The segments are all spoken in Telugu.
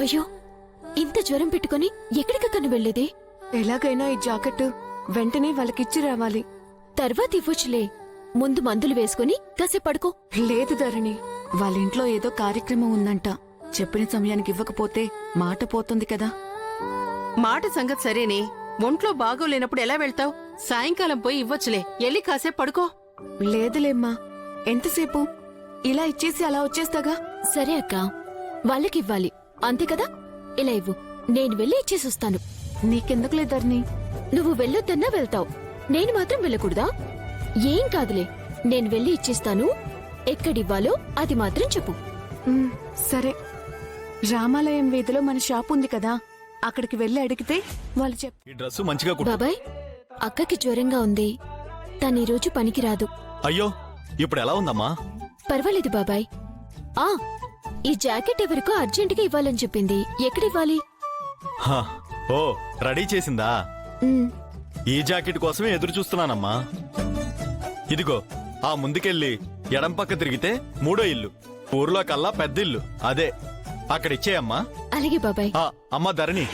అయ్యో, ఇంత జ్వరం పెట్టుకుని ఎక్కడికక్కను వెళ్లేదే? ఎలాగైనా ఈ జాకెట్ వెంటనే వాళ్ళకిచ్చి రావాలి. తర్వాత ఇవ్వచ్చులే, ముందు మందులు వేసుకుని కాసేపు పడుకో. లేదు ధరణి, వాళ్ళ ఇంట్లో ఏదో కార్యక్రమం ఉందంట. చెప్పిన సమయానికి ఇవ్వకపోతే మాట పోతుంది కదా. మాట సంగతి సరేనే, ఒంట్లో బాగోలేనప్పుడు ఎలా వెళ్తావు? సాయంకాలం పోయి ఇవ్వచ్చులే, ఎల్లి కాసేపు పడుకో. లేదులేమ్మా, ఎంతసేపు? ఇలా ఇచ్చేసి అలా వచ్చేస్తాగా. సరే అక్క, వాళ్ళకివ్వాలి అంతే కదా. ఇలా ఇవ్వు, నేను వెళ్ళి ఇచ్చేసొస్తాను. నీకెందుకులే ధరణి. నువ్వు వెళ్ళొద్దన్నా వెళ్తావు, నేను మాత్రం వెళ్ళకూడదా? ఏం కాదులే, నేను వెళ్ళి ఇచ్చేస్తాను. ఎక్కడివ్వాలో అది మాత్రం చెప్పు. సరే, రామాలయం వీధిలో మన షాప్ ఉంది కదా, అక్కడికి వెళ్ళి అడిగితే వాళ్ళు ఈ డ్రెస్ మంచిగా కుట్టు. బాబాయ్, అక్కకి జ్వరంగా ఉంది, తను ఈరోజు పనికి రాదు. అయ్యో, ఇప్పుడు ఎలా ఉందమ్మా? పర్వాలేదు బాబాయ్. ఆ ఈ జాకెట్ ఎవరికో అర్జెంటుగా ఇవ్వాలని చెప్పింది. ఎక్కడివ్వాలి? హా, ఓ రెడీ చేసిందా? ఉమ్, ఈ జాకెట్ కోసమే ఎదురు చూస్తున్నానమ్మా. ఇదిగో, ఆ ముందుకెళ్ళి ఎడం పక్క తిరిగితే 3వ ఇల్లు, ఊర్లో కల్లా పెద్ద ఇల్లు అదే, అక్కడిచ్చేయమ్మా. అలాగే బాబాయ్. అమ్మా ధరణి,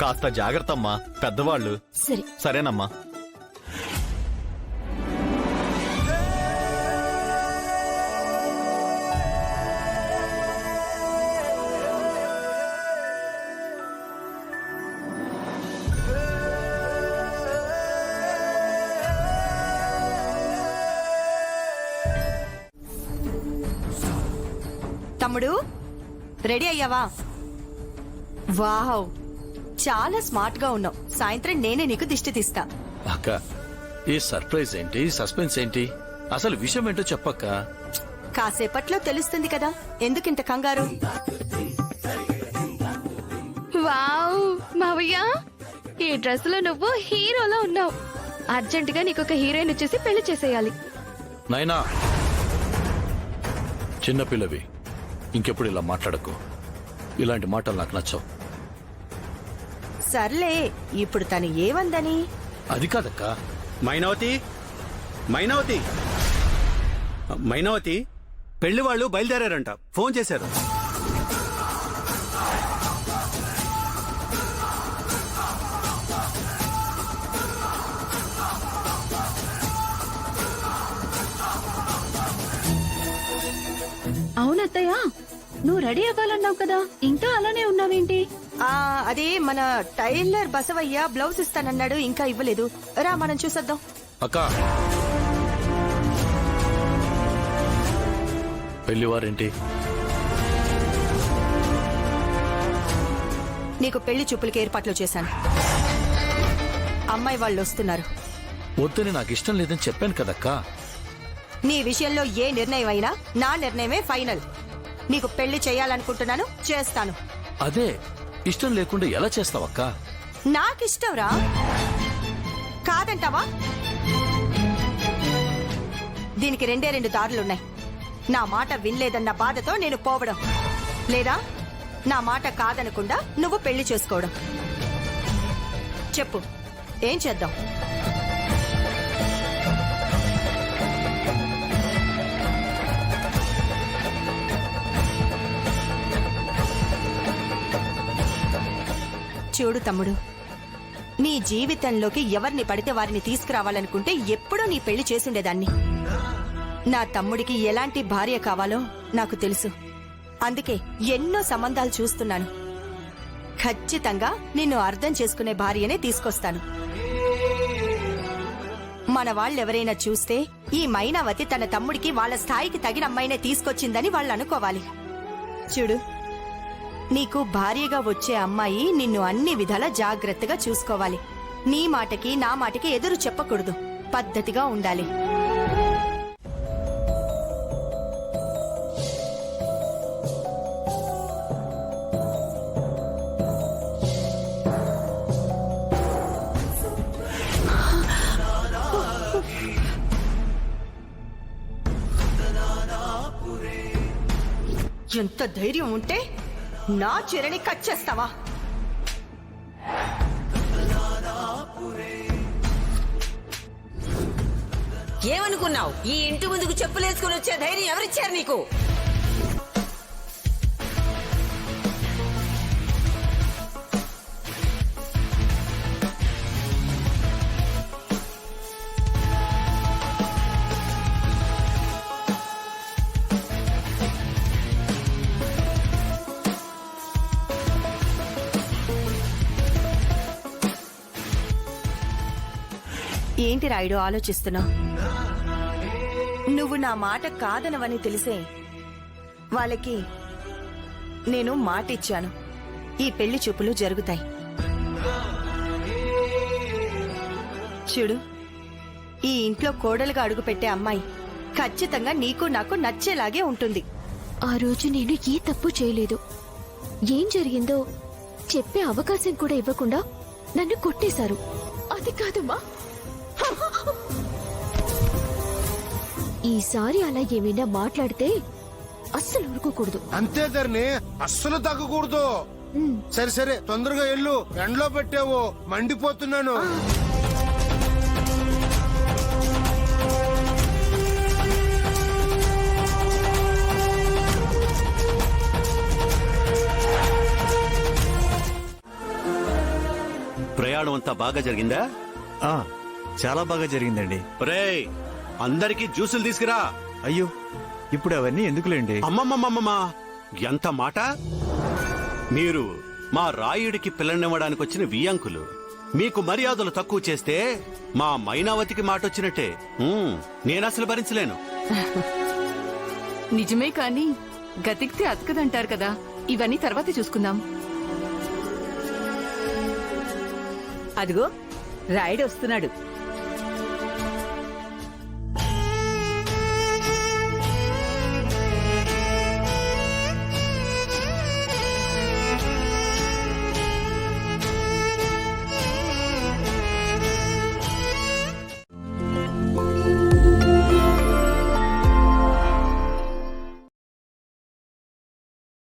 కాస్త జాగ్రత్త అమ్మా, పెద్దవాళ్ళు. సరే. సరేనమ్మా. తమ్ముడు, రెడీ అయ్యావా? వావ్, చాలా స్మార్ట్ గా ఉన్నావు. సాయంత్రం నేనే నీకు దిష్టి తీస్తా. అక్క, ఈ సర్ప్రైజ్ ఏంటి, సస్పెన్స్ ఏంటి, అసలు విషయం ఏంటో చెప్పక్క. కాసేపట్లో తెలుస్తుంది కదా, ఎందుకింత కంగారు? వావ్ మావయ్య, ఈ డ్రెస్ లో నువ్వు హీరోలో ఉన్నావు. అర్జెంటుగా నీకొక హీరోయిన్ వచ్చేసి పెళ్లి చేసేయాలి. నాయనా, చిన్నపిల్లవి, ఇంకెప్పుడు ఇలా మాట్లాడకు. ఇలాంటి మాటలు నాకు నచ్చవు. సర్లే, ఇప్పుడు తను ఏమందని? అది కాదక్క. మైనావతి, మైనావతి, మైనావతి, పెళ్లి వాళ్ళు బయలుదేరారంట, ఫోన్ చేశారు. అవునత్తయ్య, నువ్వు రెడీ అవ్వాలన్నావు కదా, ఇంకా అలానే ఉన్నావేంటి? అదే మన టైలర్ బసవయ్య బ్లౌజ్ ఇస్తానన్నాడు, ఇంకా ఇవ్వలేదు. రా, మనం చూసొద్దాం. అక్క, పెళ్లివారేంటి? నీకు పెళ్లి చూపులకి ఏర్పాట్లు చేశాను. అమ్మాయి వాళ్ళు వస్తున్నారు. వద్దని నాకు ఇష్టం లేదని చెప్పాను కదక్కా. నీ విషయంలో ఏ నిర్ణయం అయినా నా నిర్ణయమే ఫైనల్. నీకు పెళ్లి చేయాలనుకుంటున్నాను, చేస్తాను. అదే, ఇష్టం లేకుండా ఎలా చేస్తావక్క? నాకిష్టం రా, కాదంటావా? దీనికి 2 దారులున్నాయి. నా మాట వినలేదన్న బాధతో నేను పోవడం, లేదా నా మాట కాదనకుండా నువ్వు పెళ్లి చేసుకోవడం. చెప్పు, ఏం చేద్దాం? చూడు తమ్ముడు, నీ జీవితంలోకి ఎవరిని పడితే వారిని తీసుకురావాలనుకుంటే ఎప్పుడూ నీ పెళ్లి చేసుండేదాన్ని. నా తమ్ముడికి ఎలాంటి భార్య కావాలో నాకు తెలుసు. అందుకే ఎన్నో సంబంధాలు చూస్తున్నాను. ఖచ్చితంగా నిన్ను అర్థం చేసుకునే భార్యనే తీసుకొస్తాను. మన వాళ్ళెవరైనా చూస్తే ఈ మైనావతి తన తమ్ముడికి వాళ్ళ స్థాయికి తగిన అమ్మాయినే తీసుకొచ్చిందని వాళ్ళు అనుకోవాలి. చూడు, నీకు భార్యగా వచ్చే అమ్మాయి నిన్ను అన్ని విధాలా జాగ్రత్తగా చూసుకోవాలి. నీ మాటకి నా మాటకి ఎదురు చెప్పకూడదు, పద్ధతిగా ఉండాలి. ఎంత ధైర్యం ఉంటే నా చీరని కట్ చేస్తావా? ఏమనుకున్నావు? ఈ ఇంటి ముందుకు చెప్పులేసుకుని వచ్చే ధైర్యం ఎవరిచ్చారు నీకు? ఏంటి రాయుడు ఆలోచిస్తున్నావు? నువ్వు నా మాట కాదనవని తెలిసే వాళ్ళకి నేను మాట ఇచ్చాను. ఈ పెళ్లి చూపులు జరుగుతాయి. చూడు, ఈ ఇంట్లో కోడలుగా అడుగుపెట్టే అమ్మాయి ఖచ్చితంగా నీకు నాకు నచ్చేలాగే ఉంటుంది. ఆ రోజు నేను ఏ తప్పు చేయలేదు. ఏం జరిగిందో చెప్పే అవకాశం కూడా ఇవ్వకుండా నన్ను కొట్టేశారు. అది కాదమ్మా. ఈసారి అలా ఏమైనా మాట్లాడితే అస్సలు ఊరుకోకూడదు. అంతే ధరణి, అస్సలు తగ్గకూడదు. సరే సరే, తొందరగా వెళ్ళు. ఎండలో పెట్టావు, మండిపోతున్నాను. ప్రయాణం అంతా బాగా జరిగిందా? చాలా బాగా జరిగిందండి. రేయ్, అందరికీ జ్యూసులు తీసుకురా. అయ్యో, ఇప్పుడు అవన్నీ ఎందుకులేండి? అమ్మమ్మమ్మమ్మ, ఎంత మాట! మీరు మా రాయుడికి పిల్లనివ్వడానికి వచ్చిన వియంకులు. మీకు మర్యాదలు తక్కువ చేస్తే మా మైనావతికి మాట వచ్చినట్టే. నేనసలు భరించలేను. నిజమే కానీ గతికితే అతకదంటారు కదా. ఇవన్నీ తర్వాత చూసుకుందాం. అదిగో రాయుడు వస్తున్నాడు.